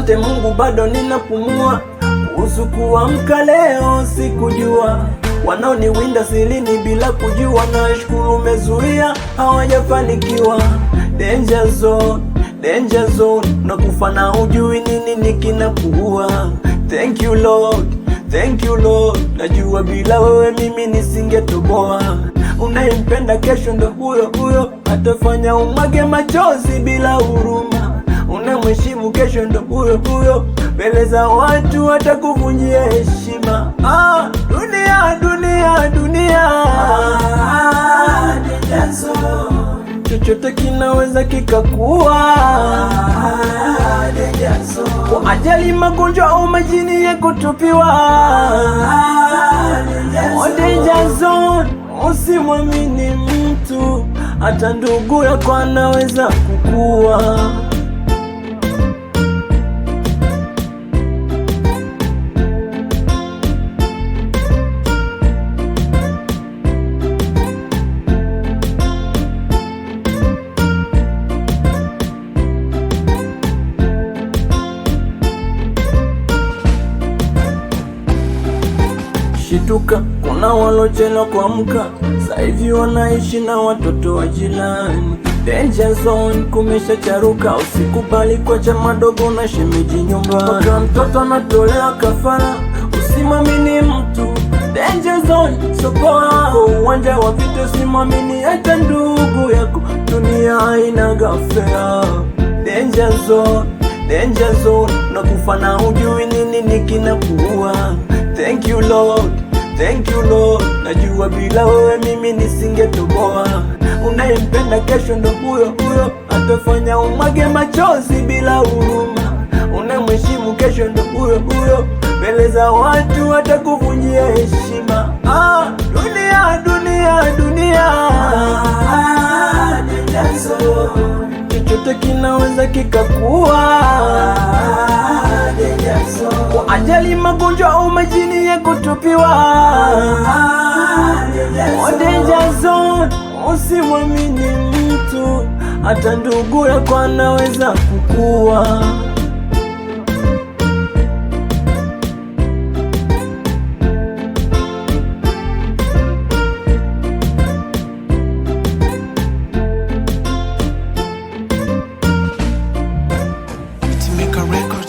Asante Mungu bado ninapumua. Kuhusu kuamka leo sikujua, wanaoniwinda silini bila kujua. Nashukuru umezuia hawajafanikiwa. Danger zone, danger zone, nakufa na hujui nini nikinakuua. Thank you Lord, thank you Lord, najua bila wewe mimi nisingetoboa. Unayempenda kesho ndo huyo huyo, atafanya umwage machozi bila huruma. Unamheshimu kesho ndo huyo huyo, mbele za watu atakuvunjia heshima. Dunia, dunia, dunia, danger zone, chochote kinaweza kikakuwa. Danger zone, kwa ajali, magonjwa au majini ya kutupiwa. Danger zone, usimwamini mtu, hata ndugu yako anaweza kukua. Shituka, kuna walochelewa kuamka, sasa hivi wanaishi na watoto wa jirani. Danger zone, kumesha charuka, usikubali kuacha madogo na shemeji nyumbani. Mpaka mtoto anatolewa kafara, usimwamini mtu. Danger zone, sokoa uwanja wa vita, usimwamini hata ndugu yako, dunia haina gafea. Danger zone, danger zone, nakufa na hujui nini nikinakuua. Thank you Lord, thank you Lord, najua bila wewe mimi nisingetoboa. Unayempenda kesho ndo huyo huyo, atafanya umwage machozi bila huruma. Unamheshimu kesho ndo huyo huyo, mbele za watu atakuvunjia heshima. Dunia, dunia, dunia, danger zone, chochote kinaweza kikakuwa. Kwa ajali, magonjwa au majini ya kutupiwa. Danger zone, usimwamini mtu, hata ndugu yako anaweza kukua. Make a record.